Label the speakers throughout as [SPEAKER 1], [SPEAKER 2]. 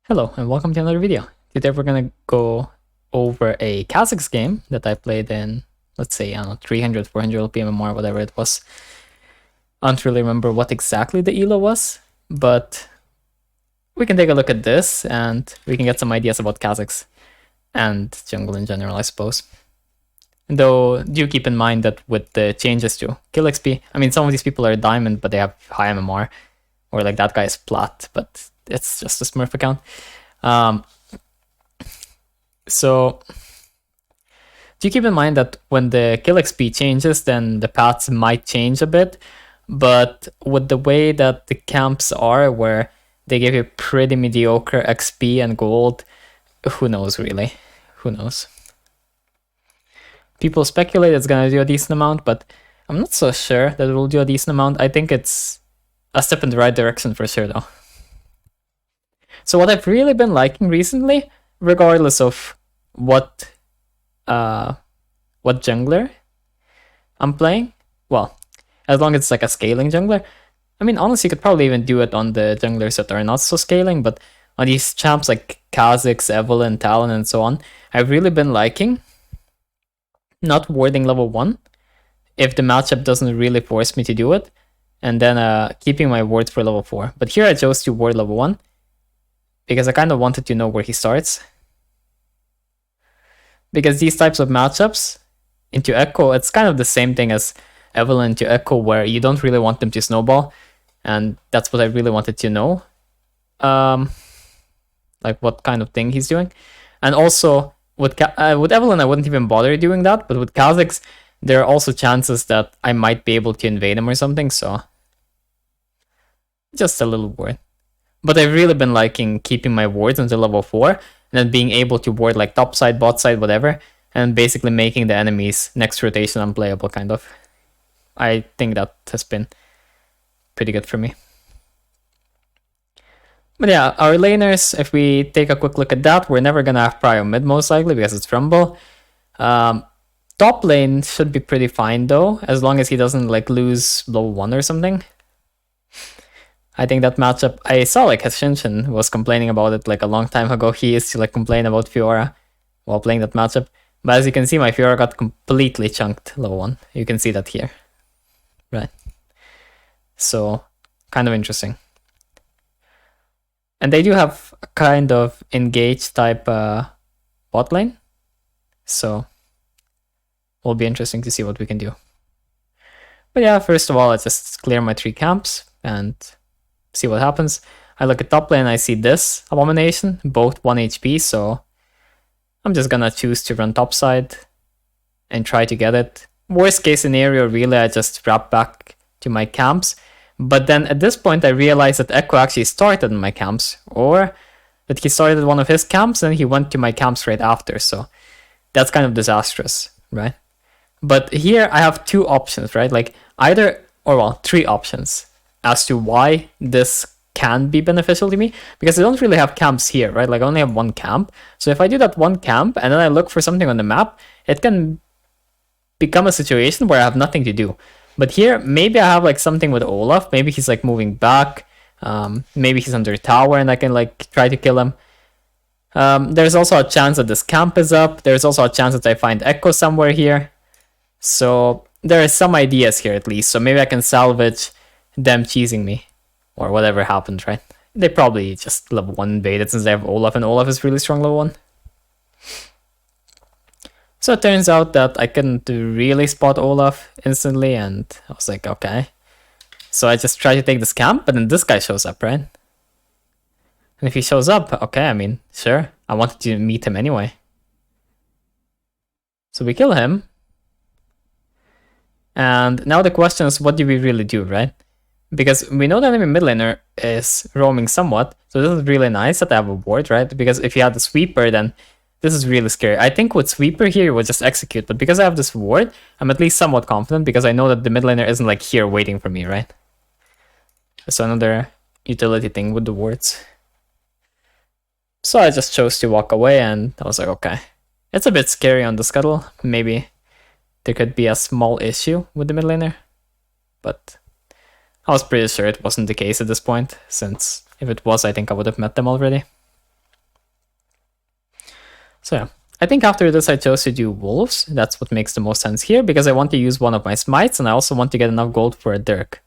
[SPEAKER 1] Hello and welcome to another video. Today we're gonna go over a Kha'zix game that I played in, let's say, I don't know, 300, 400 LP MMR, whatever it was. I don't really remember what exactly the ELO was, but we can take a look at this and we can get some ideas about Kha'zix and jungle in general, I suppose. Though, do keep in mind that with the changes to kill XP, I mean, some of these people are diamond, but they have high MMR, or like that guy is plat, but it's just a Smurf account. So do keep in mind that when the kill XP changes, then the paths might change a bit. But with the way that the camps are, where they give you pretty mediocre XP and gold, who knows really? Who knows? People speculate it's gonna do a decent amount, but I'm not so sure that it will do a decent amount. I think it's a step in the right direction for sure though. So what I've really been liking recently, regardless of what jungler I'm playing, well, as long as it's like a scaling jungler. I mean, honestly, you could probably even do it on the junglers that are not so scaling, but on these champs like Kha'Zix, Evelynn, Talon, and so on, I've really been liking not warding level 1 if the matchup doesn't really force me to do it, and then keeping my wards for level 4. But here I chose to ward level 1 because I kind of wanted to know where he starts. Because these types of matchups into Echo, it's kind of the same thing as Evelynn to Echo, where you don't really want them to snowball, and that's what I really wanted to know. Like what kind of thing he's doing. And also, with Evelynn, I wouldn't even bother doing that, but with Kha'Zix, there are also chances that I might be able to invade him or something, so just a little word. But I've really been liking keeping my wards until level 4, and then being able to ward like top side, bot side, whatever, and basically making the enemies next rotation unplayable, kind of. I think that has been pretty good for me. But yeah, our laners, if we take a quick look at that, we're never gonna have prio mid most likely because it's Rumble. Top lane should be pretty fine though, as long as he doesn't like lose level 1 or something. I think that matchup, I saw like Shinshin was complaining about it like a long time ago. He used to like complain about Fiora while playing that matchup. But as you can see, my Fiora got completely chunked level 1. You can see that here. Right. So, kind of interesting. And they do have a kind of engage type bot lane. So, will be interesting to see what we can do. But yeah, first of all, let's just clear my 3 camps and see what happens. I look at top lane, I see this abomination, both 1 HP, so I'm just gonna choose to run top side and try to get it. Worst case scenario, really, I just wrap back to my camps. But then at this point, I realized that Echo actually started in my camps, or that he started one of his camps and he went to my camps right after, so that's kind of disastrous, right? But here I have 2 options, right? Like either, or well, 3 options as to why this can be beneficial to me, because I don't really have camps here, right? Like I only have 1 camp. So if I do that 1 camp and then I look for something on the map, it can become a situation where I have nothing to do. But here, maybe I have like something with Olaf. Maybe he's like moving back. Maybe he's under a tower and I can like try to kill him. There's also a chance that this camp is up. There's also a chance that I find Echo somewhere here. So there are some ideas here at least. So maybe I can salvage them cheesing me or whatever happened, right? They probably just level 1 invaded since they have Olaf, and Olaf is really strong level 1. So it turns out that I couldn't really spot Olaf instantly, and I was like, okay. So I just try to take this camp, but then this guy shows up, right? And if he shows up, okay, I mean, sure. I wanted to meet him anyway. So we kill him. And now the question is, what do we really do, right? Because we know the enemy mid laner is roaming somewhat, so this is really nice that I have a ward, right? Because if you had the sweeper, then this is really scary. I think with sweeper here, it would just execute, but because I have this ward, I'm at least somewhat confident because I know that the mid laner isn't like here waiting for me, right? So another utility thing with the wards. So I just chose to walk away and I was like, okay. It's a bit scary on the scuttle. Maybe there could be a small issue with the mid laner, but I was pretty sure it wasn't the case at this point, since if it was, I think I would have met them already. So yeah, I think after this I chose to do wolves. That's what makes the most sense here, because I want to use one of my smites, and I also want to get enough gold for a dirk.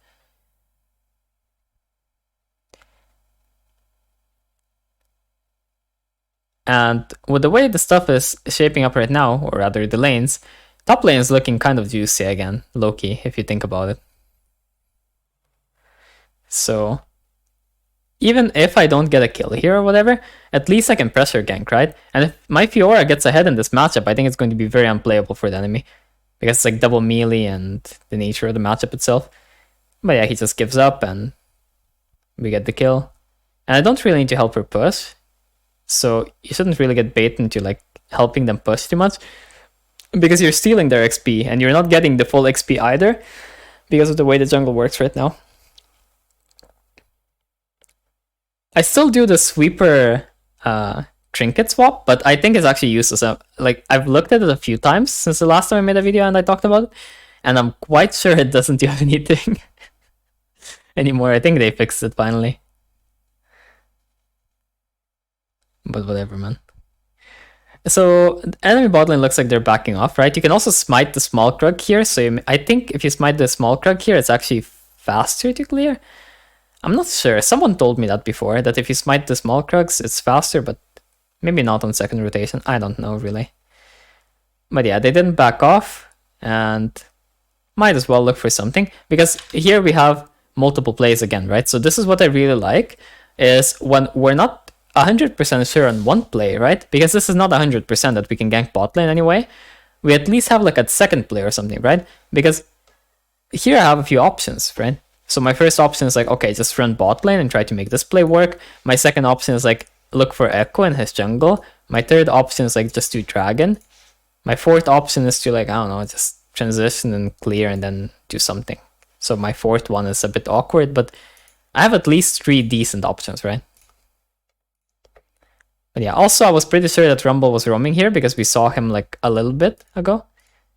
[SPEAKER 1] And with the way the stuff is shaping up right now, or rather the lanes, top lane is looking kind of juicy again, low-key, if you think about it. So even if I don't get a kill here or whatever, at least I can pressure gank, right? And if my Fiora gets ahead in this matchup, I think it's going to be very unplayable for the enemy, because it's like double melee and the nature of the matchup itself. But yeah, he just gives up and we get the kill. And I don't really need to help her push, so you shouldn't really get bait into like helping them push too much, because you're stealing their XP and you're not getting the full XP either because of the way the jungle works right now. I still do the sweeper trinket swap, but I think it's actually useless. Like, I've looked at it a few times since the last time I made a video and I talked about it, and I'm quite sure it doesn't do anything anymore. I think they fixed it finally. But whatever, man. So enemy bot lane looks like they're backing off, right? You can also smite the small Krug here. So I think if you smite the small Krug here, it's actually faster to clear. I'm not sure. Someone told me that before, that if you smite the small Krugs, it's faster, but maybe not on second rotation. I don't know, really. But yeah, they didn't back off, and might as well look for something, because here we have multiple plays again, right? So this is what I really like, is when we're not 100% sure on one play, right? Because this is not 100% that we can gank bot lane anyway. We at least have like a second play or something, right? Because here I have a few options, right? So my first option is like, okay, just run bot lane and try to make this play work. My second option is like, look for Echo in his jungle. My third option is like, just do dragon. My fourth option is to like, I don't know, just transition and clear and then do something. So my fourth one is a bit awkward, but I have at least 3 decent options, right? But yeah, also I was pretty sure that Rumble was roaming here because we saw him like a little bit ago.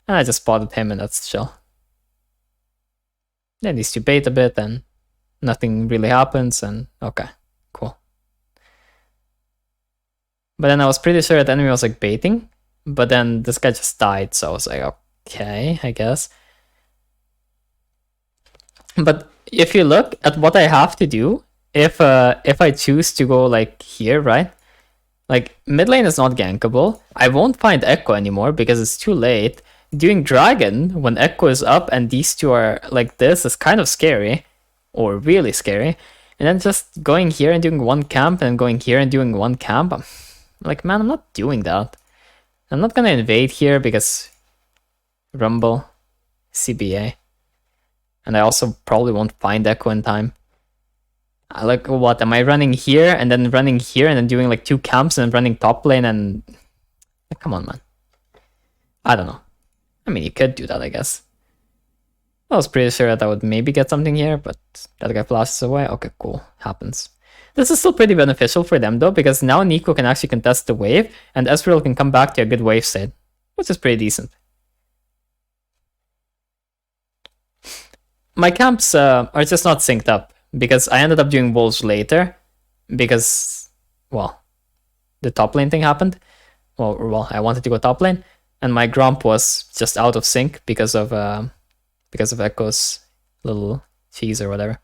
[SPEAKER 1] And I just spotted him, and that's chill. Then these two bait a bit and nothing really happens, and okay, cool. But then I was pretty sure that the enemy was like baiting, but then this guy just died, so I was like, okay, I guess. But if you look at what I have to do, if I choose to go like here, right? Like mid lane is not gankable. I won't find Echo anymore because it's too late. Doing dragon when Echo is up and these two are like this is kind of scary, or really scary. And then just going here and doing one camp and going here and doing one camp. I'm like, man, I'm not doing that. I'm not gonna invade here because Rumble, CBA. And I also probably won't find Echo in time. Like, what, am I running here and then running here and then doing like 2 camps and then running top lane and... Come on, man. I don't know. I mean, you could do that, I guess. I was pretty sure that I would maybe get something here, but that guy flashes away. Okay, cool. Happens. This is still pretty beneficial for them, though, because now Nico can actually contest the wave, and Ezreal can come back to a good wave state, which is pretty decent. My camps are just not synced up, because I ended up doing wolves later, because, well, the top lane thing happened. Well, I wanted to go top lane, and my Gromp was just out of sync because of Echo's little cheese or whatever.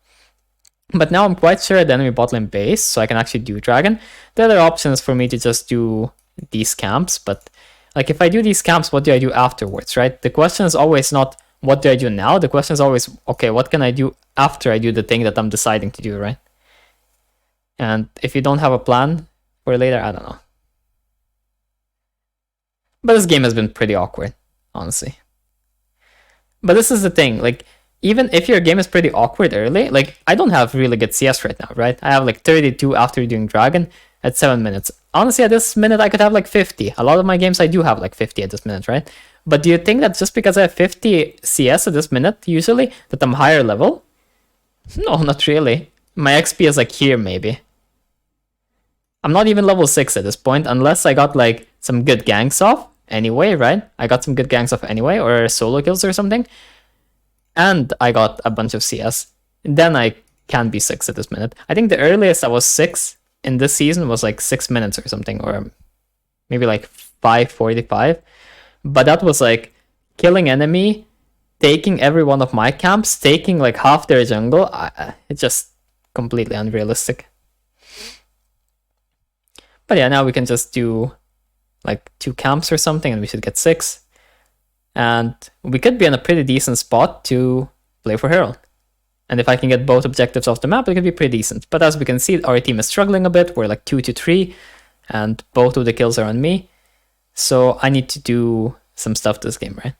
[SPEAKER 1] But now I'm quite sure the enemy bot lane base, so I can actually do dragon. The other option is for me to just do these camps, but like if I do these camps, what do I do afterwards, right? The question is always not what do I do now, the question is always, okay, what can I do after I do the thing that I'm deciding to do, right? And if you don't have a plan for later, I don't know. But this game has been pretty awkward, honestly. But this is the thing, like, even if your game is pretty awkward early, like, I don't have really good CS right now, right? I have like 32 after doing Dragon at 7 minutes. Honestly, at this minute, I could have like 50. A lot of my games, I do have like 50 at this minute, right? But do you think that just because I have 50 CS at this minute, usually, that I'm higher level? No, not really. My XP is like here, maybe. I'm not even level 6 at this point, unless I got like some good ganks off anyway, right? I got some good ganks off anyway, or solo kills or something. And I got a bunch of CS. Then I can be 6 at this minute. I think the earliest I was 6 in this season was like 6 minutes or something, or maybe like 545, but that was like killing enemy, taking every one of my camps, taking like half their jungle. It's just completely unrealistic. But yeah, now we can just do like 2 camps or something and we should get 6. And we could be in a pretty decent spot to play for Herald. And if I can get both objectives off the map, it could be pretty decent. But as we can see, our team is struggling a bit. We're like 2 to 3, and both of the kills are on me. So I need to do some stuff this game, right?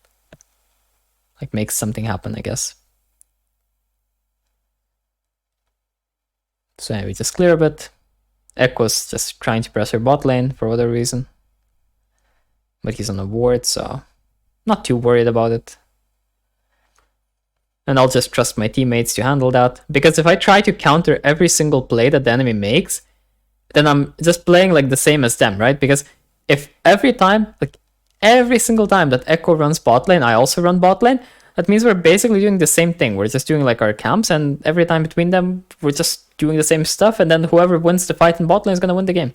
[SPEAKER 1] Like make something happen, I guess. So yeah, we just clear a bit. Echo's just trying to pressure bot lane for whatever reason. But he's on a ward, so not too worried about it. And I'll just trust my teammates to handle that. Because if I try to counter every single play that the enemy makes, then I'm just playing like the same as them, right? Because if every time, like every single time that Echo runs bot lane, I also run bot lane, that means we're basically doing the same thing. We're just doing like our camps, and every time between them, we're just doing the same stuff, and then whoever wins the fight in bot lane is gonna win the game.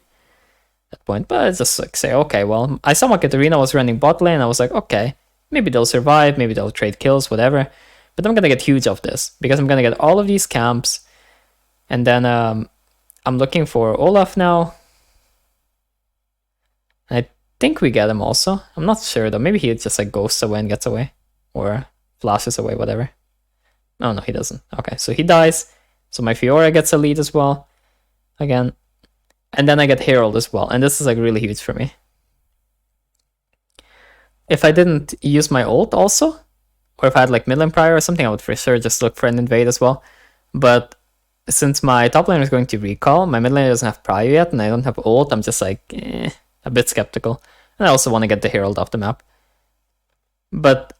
[SPEAKER 1] At that point, but I just like say, okay, well, I saw Katarina was running bot lane, I was like, okay, maybe they'll survive, maybe they'll trade kills, whatever. But I'm gonna get huge of this, because I'm gonna get all of these camps, and then I'm looking for Olaf now. I think we get him also. I'm not sure though, maybe he just like ghosts away and gets away, or flashes away, whatever. Oh no, he doesn't. Okay, so he dies, so my Fiora gets a lead as well, again. And then I get Herald as well, and this is like really huge for me. If I didn't use my ult also, or if I had like mid lane prior or something, I would for sure just look for an invade as well. But since my top laner is going to recall, my mid laner doesn't have prior yet, and I don't have ult, I'm just like a bit skeptical. And I also want to get the Herald off the map. But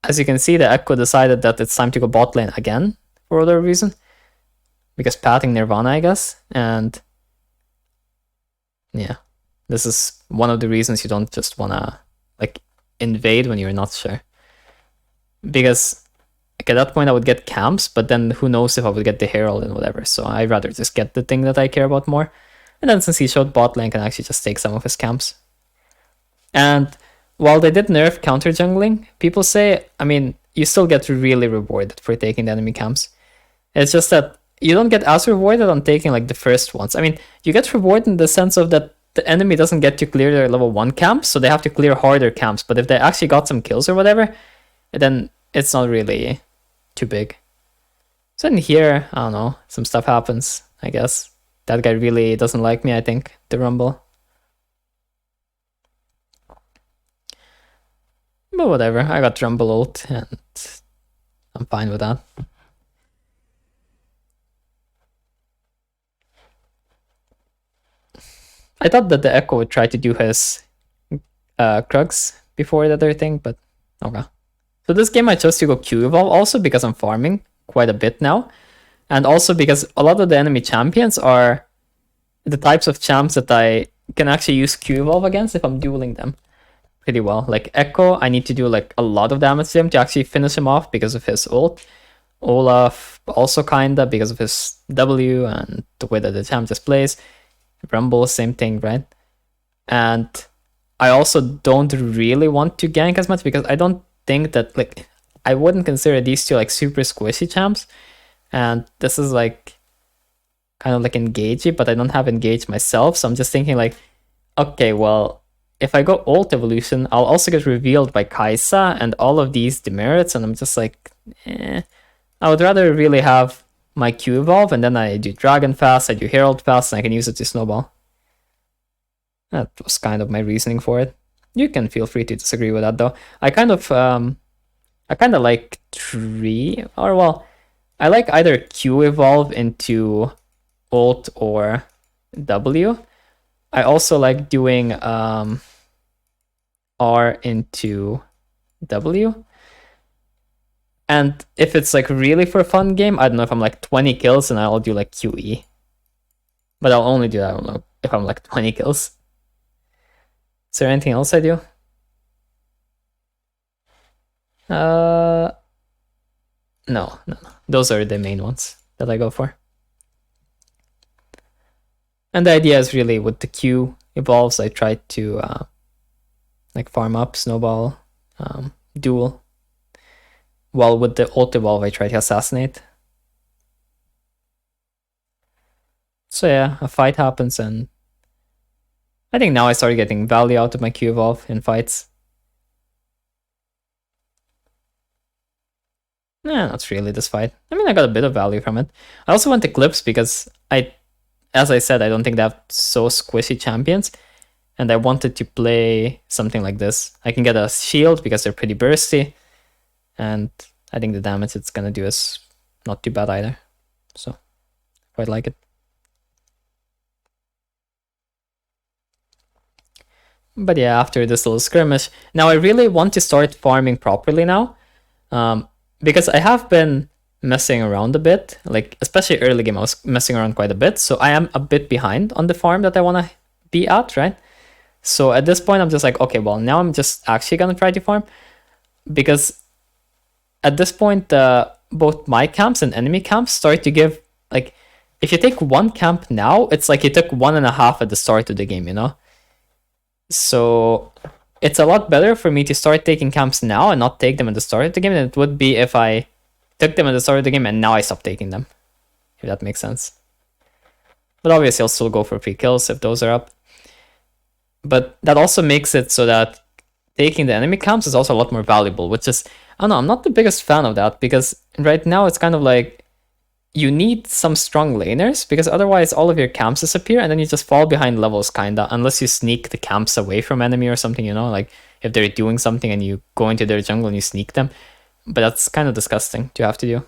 [SPEAKER 1] as you can see, the Echo decided that it's time to go bot lane again for whatever reason. Because patting Nirvana, I guess. And yeah, this is one of the reasons you don't just want to like invade when you're not sure. Because like, at that point I would get camps, but then who knows if I would get the Herald and whatever. So I'd rather just get the thing that I care about more. And then since he showed bot lane, I can actually just take some of his camps. And while they did nerf counter jungling, people say, I mean, you still get really rewarded for taking the enemy camps. It's just that you don't get as rewarded on taking like the first ones. I mean, you get rewarded in the sense of that the enemy doesn't get to clear their level 1 camps, so they have to clear harder camps. But if they actually got some kills or whatever, then it's not really too big. So in here, I don't know, some stuff happens, I guess. That guy really doesn't like me, I think, the Rumble. But whatever, I got Rumble ult, and I'm fine with that. I thought that the Echo would try to do his Krux before the other thing, but okay. So this game I chose to go Q Evolve also because I'm farming quite a bit now. And also because a lot of the enemy champions are the types of champs that I can actually use Q Evolve against if I'm dueling them pretty well. Like Echo, I need to do like a lot of damage to him to actually finish him off because of his ult. Olaf also kinda because of his W and the way that the champ just plays. Rumble, same thing, right? And I also don't really want to gank as much because I don't think that, like, I wouldn't consider these two like super squishy champs. And this is like kind of like engagey, but I don't have engage myself. So I'm just thinking like, okay, well, if I go ult evolution, I'll also get revealed by Kaisa and all of these demerits. And I'm just like, I would rather really have my Q evolve, and then I do Dragon fast, I do Herald fast, and I can use it to snowball. That was kind of my reasoning for it. You can feel free to disagree with that though. I kind of like I like either Q evolve into ult or W. I also like doing R into W. And if it's like really for a fun game, I don't know, if I'm like 20 kills and I'll do like QE. But I'll only do that, I don't know, if I'm like 20 kills. Is there anything else I do? No. Those are the main ones that I go for. And the idea is really with the Q evolves, I try to like farm up, snowball, duel. While with the ult evolve, I try to assassinate. So yeah, a fight happens, and I think now I started getting value out of my Q evolve in fights. Nah, not really this fight. I mean, I got a bit of value from it. I also went Eclipse because as I said, I don't think they have so squishy champions, and I wanted to play something like this. I can get a shield because they're pretty bursty, and I think the damage it's gonna do is not too bad either. So, quite like it. But yeah, after this little skirmish, now I really want to start farming properly now, because I have been messing around a bit, like especially early game I was messing around quite a bit, so I am a bit behind on the farm that I want to be at, right? So at this point I'm just like, okay, well now I'm just actually gonna try to farm, because at this point both my camps and enemy camps start to give, like, if you take one camp now, it's like you took 1.5 at the start of the game, you know? So it's a lot better for me to start taking camps now and not take them at the start of the game than it would be if I took them at the start of the game and now I stop taking them, if that makes sense. But obviously I'll still go for free kills if those are up. But that also makes it so that taking the enemy camps is also a lot more valuable, which is, I don't know, I'm not the biggest fan of that, because right now it's kind of like you need some strong laners, because otherwise all of your camps disappear and then you just fall behind levels kinda, unless you sneak the camps away from enemy or something, you know, like if they're doing something and you go into their jungle and you sneak them. But that's kind of disgusting to have to do.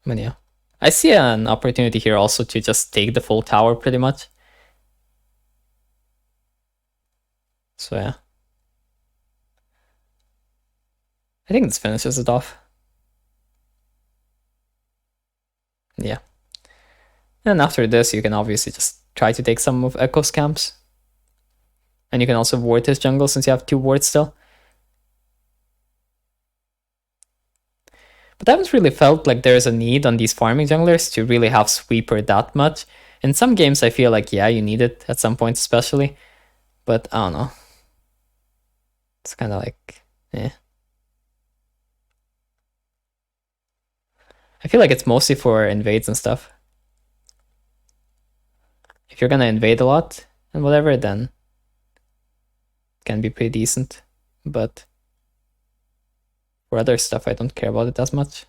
[SPEAKER 1] But yeah, I see an opportunity here also to just take the full tower pretty much. So yeah, I think this finishes it off. Yeah. And after this, you can obviously just try to take some of Echo's camps. And you can also ward his jungle since you have 2 wards still. But I haven't really felt like there's a need on these farming junglers to really have sweeper that much. In some games I feel like, yeah, you need it at some points especially. But I don't know. It's kind of like, eh. I feel like it's mostly for invades and stuff. If you're gonna invade a lot and whatever, then it can be pretty decent. But for other stuff, I don't care about it as much.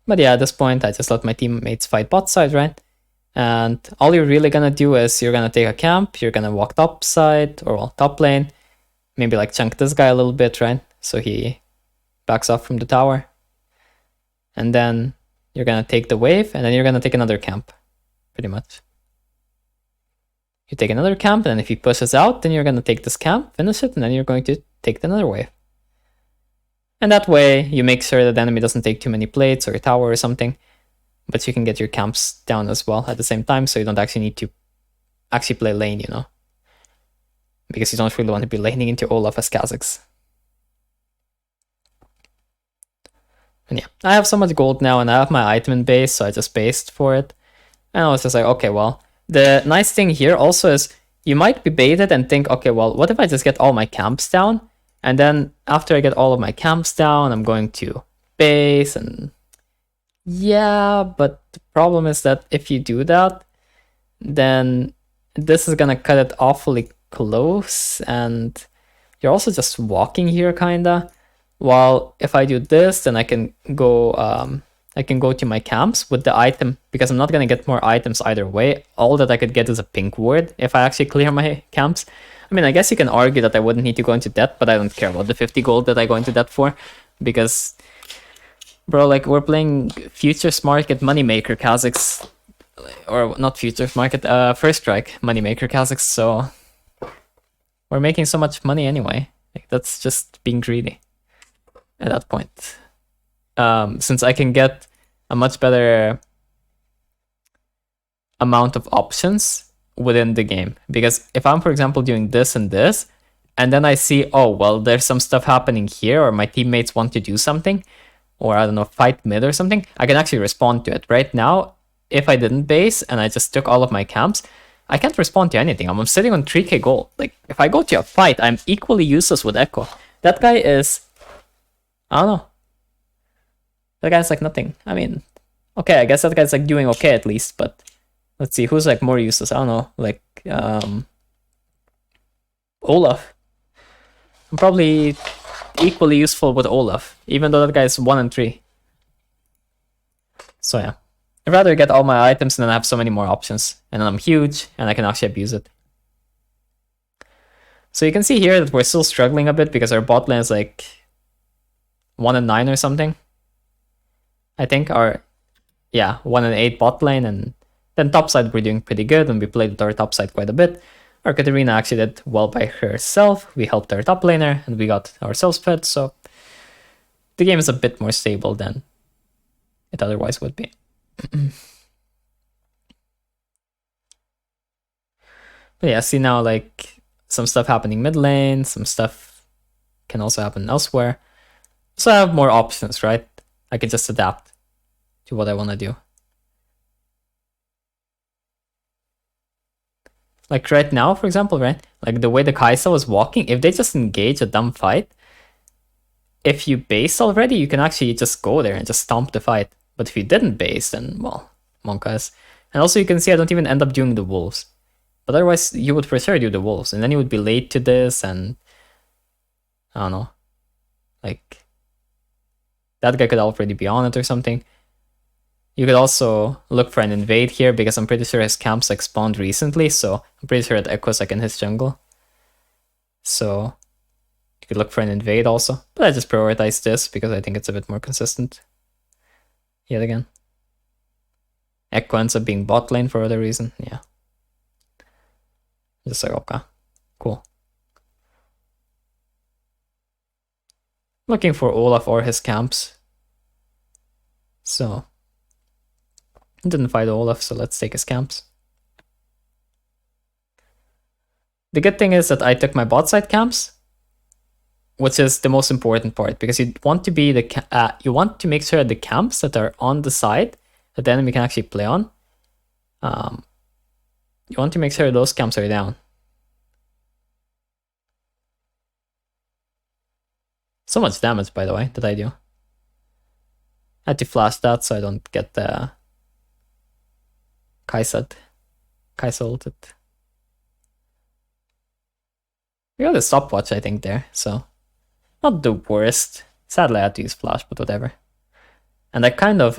[SPEAKER 1] But yeah, at this point, I just let my teammates fight bot side, right? And all you're really gonna do is you're gonna take a camp, you're gonna walk top side, or well, top lane, maybe like chunk this guy a little bit, right? So he backs off from the tower. And then you're gonna take the wave, and then you're gonna take another camp, pretty much. You take another camp, and then if he pushes out, then you're gonna take this camp, finish it, and then you're going to take another wave. And that way, you make sure that the enemy doesn't take too many plates or a tower or something, but you can get your camps down as well at the same time, so you don't actually need to actually play lane, you know? Because you don't really want to be laning into Olaf as Kha'zix. And yeah, I have so much gold now, and I have my item in base, so I just based for it. And I was just like, okay, well, the nice thing here also is you might be baited and think, okay, well, what if I just get all my camps down? And then after I get all of my camps down, I'm going to base, and yeah, but the problem is that if you do that, then this is gonna cut it awfully close, and you're also just walking here kinda. While if I do this, then I can go to my camps with the item, because I'm not gonna get more items either way. All that I could get is a pink ward if I actually clear my camps. I mean, I guess you can argue that I wouldn't need to go into debt, but I don't care about the 50 gold that I go into debt for, because, bro, like, we're playing Futures Market Moneymaker Kha'zix, or not Futures Market, First Strike Moneymaker Kha'zix, so we're making so much money anyway. Like, that's just being greedy at that point. Since I can get a much better amount of options within the game. Because if I'm, for example, doing this and this, and then I see, oh, well, there's some stuff happening here, or my teammates want to do something, or I don't know, fight mid or something, I can actually respond to it. Right now, if I didn't base and I just took all of my camps, I can't respond to anything. I'm sitting on 3k gold. Like, if I go to a fight, I'm equally useless with Echo. That guy is... I don't know. That guy's like nothing. I mean, okay, I guess that guy's like doing okay at least, but let's see, who's like more useless? I don't know, like, Olaf. I'm probably equally useful with Olaf, even though that guy's 1 and 3. So yeah. I'd rather get all my items and then I have so many more options. And then I'm huge, and I can actually abuse it. So you can see here that we're still struggling a bit because our bot lane is like 1 and 9 or something. I think our, yeah, 1 and 8 bot lane, and then top side we're doing pretty good, and we played with our top side quite a bit. Our Katarina actually did well by herself. We helped our top laner, and we got ourselves fed, so the game is a bit more stable than it otherwise would be. But yeah, see now, like, some stuff happening mid lane, some stuff can also happen elsewhere. So I have more options, right? I can just adapt to what I want to do. Like right now, for example, right? Like the way the Kai'Sa was walking, if they just engage a dumb fight, if you base already, you can actually just go there and just stomp the fight. But if you didn't base, then, well, Monkas. And also you can see I don't even end up doing the wolves. But otherwise, you would for sure do the wolves. And then you would be late to this, and I don't know. Like, that guy could already be on it or something. You could also look for an invade here, because I'm pretty sure his camps like spawned recently, so I'm pretty sure that Echo's like in his jungle. So you could look for an invade also. But I just prioritize this because I think it's a bit more consistent. Yet again. Echo ends up being bot lane for other reason, yeah. Just like, okay, cool. Looking for Olaf or his camps. So didn't fight Olaf, so let's take his camps. The good thing is that I took my bot side camps, which is the most important part, because you want to be you want to make sure the camps that are on the side that the enemy can actually play on. You want to make sure those camps are down. So much damage, by the way, that I do. I had to flash that so I don't get the Kai'Sa ulted. We got a stopwatch, I think, there, so not the worst. Sadly, I had to use flash, but whatever. And I kind of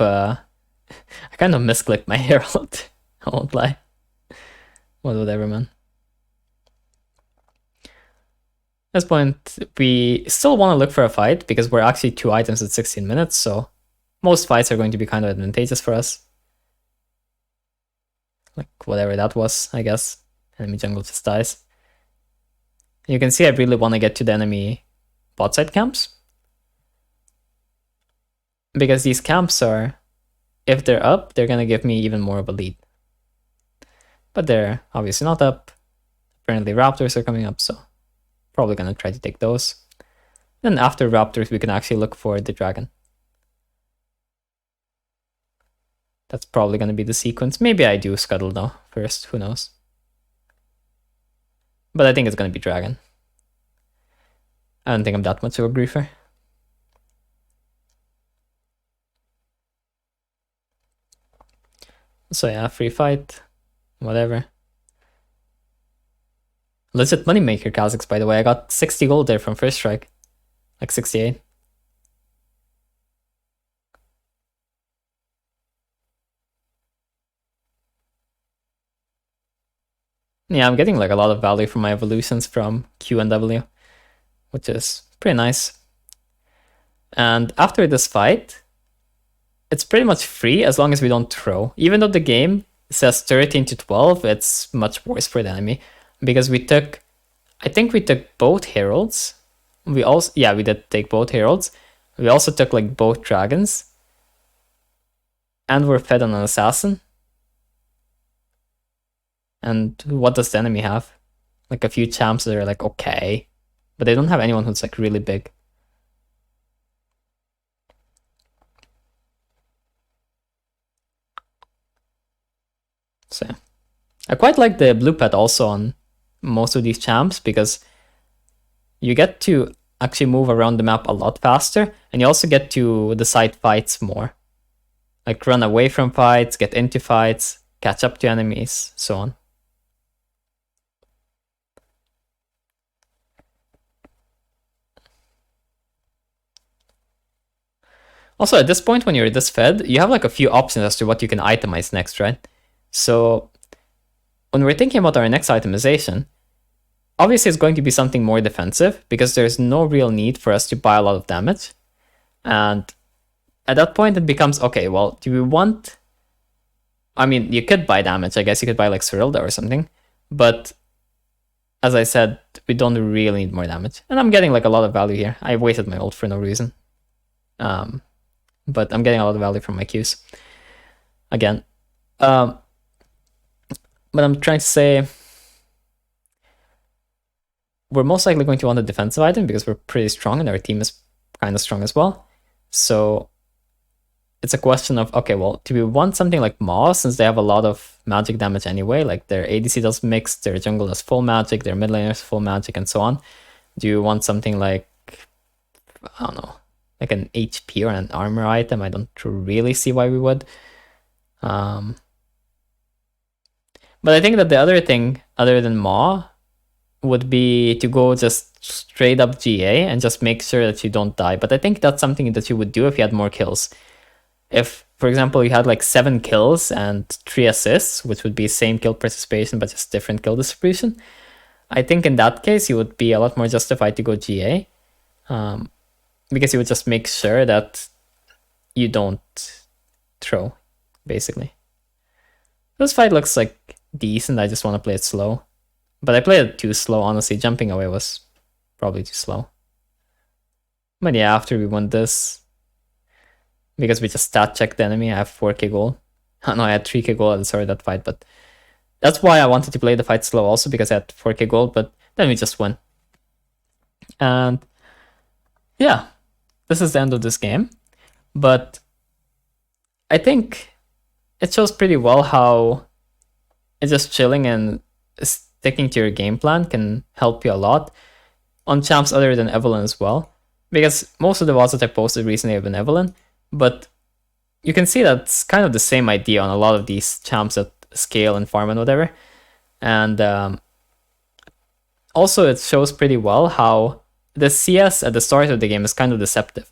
[SPEAKER 1] misclicked my herald. I won't lie. Well, whatever, man. At this point, we still want to look for a fight because we're actually 2 items at 16 minutes, so most fights are going to be kind of advantageous for us. Like whatever that was, I guess. Enemy jungle just dies. You can see I really want to get to the enemy bot side camps. Because these camps are, if they're up, they're going to give me even more of a lead. But they're obviously not up. Apparently Raptors are coming up, so probably going to try to take those. Then after Raptors, we can actually look for the dragon. That's probably going to be the sequence. Maybe I do Scuttle though first, who knows. But I think it's going to be dragon. I don't think I'm that much of a griefer. So yeah, free fight, whatever. Legit moneymaker Kha'Zix, by the way. I got 60 gold there from first strike. Like 68. Yeah, I'm getting like a lot of value from my evolutions from Q and W, which is pretty nice. And after this fight, it's pretty much free as long as we don't throw. Even though the game says 13 to 12, it's much worse for the enemy. Because we took, I think we took both heralds. We also, yeah, we did take both heralds. We also took like both dragons. And we're fed on an assassin. And what does the enemy have? Like a few champs that are like okay. But they don't have anyone who's like really big. I quite like the blue pet also on most of these champs because you get to actually move around the map a lot faster, and you also get to decide fights more. Like run away from fights, get into fights, catch up to enemies, so on. Also, at this point, when you're this fed, you have like a few options as to what you can itemize next, right? So when we're thinking about our next itemization, obviously it's going to be something more defensive because there's no real need for us to buy a lot of damage. And at that point, it becomes, okay, well, do we want... I mean, you could buy damage. I guess you could buy like Cyrilda or something. But as I said, we don't really need more damage. And I'm getting like a lot of value here. I wasted my ult for no reason. But I'm getting a lot of value from my Qs. Again. But I'm trying to say... we're most likely going to want a defensive item because we're pretty strong and our team is kind of strong as well. So it's a question of, okay, well, do we want something like Maw since they have a lot of magic damage anyway? Like their ADC does mixed, their jungle does full magic, their mid laners full magic, and so on. Do you want something like, I don't know, like an HP or an armor item? I don't really see why we would. But I think that the other thing, other than Maw, would be to go just straight up GA and just make sure that you don't die. But I think that's something that you would do if you had more kills. If, for example, you had like 7 kills and 3 assists, which would be same kill participation but just different kill distribution, I think in that case you would be a lot more justified to go GA, because you would just make sure that you don't throw, basically. This fight looks like decent, I just want to play it slow. But I played it too slow, honestly. Jumping away was probably too slow. But yeah, after we won this, because we just stat checked the enemy, I have 4k gold. Oh, no, I had 3k gold at the start of that fight, but that's why I wanted to play the fight slow also, because I had 4k gold, but then we just won. And yeah, this is the end of this game. But I think it shows pretty well how it's just chilling and sticking to your game plan can help you a lot on champs other than Evelynn as well, because most of the VODs that I posted recently have been Evelynn, but you can see that's kind of the same idea on a lot of these champs that scale and farm and whatever. And also it shows pretty well how the CS at the start of the game is kind of deceptive,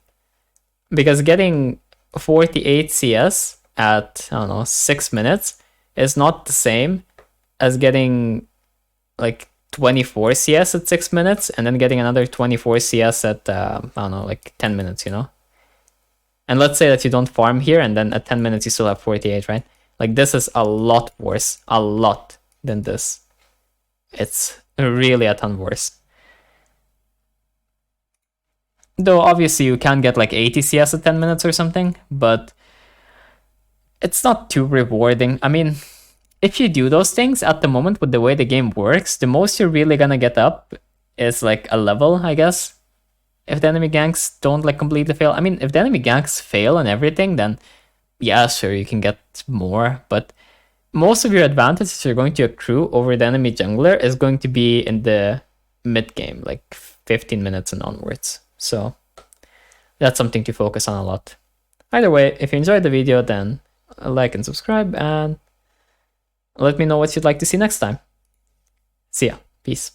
[SPEAKER 1] because getting 48 CS at, I don't know, 6 minutes is not the same as getting like 24 CS at 6 minutes and then getting another 24 CS at, I don't know, like 10 minutes, you know? And let's say that you don't farm here and then at 10 minutes you still have 48, right? Like this is a lot worse, a lot than this. It's really a ton worse. Though obviously you can get like 80 CS at 10 minutes or something, but it's not too rewarding. I mean, if you do those things at the moment with the way the game works, the most you're really gonna get up is like a level, I guess. If the enemy ganks don't like completely fail. I mean, if the enemy ganks fail and everything, then yeah, sure, you can get more. But most of your advantages you're going to accrue over the enemy jungler is going to be in the mid game, like 15 minutes and onwards. So that's something to focus on a lot. Either way, if you enjoyed the video, then like and subscribe and let me know what you'd like to see next time. See ya. Peace.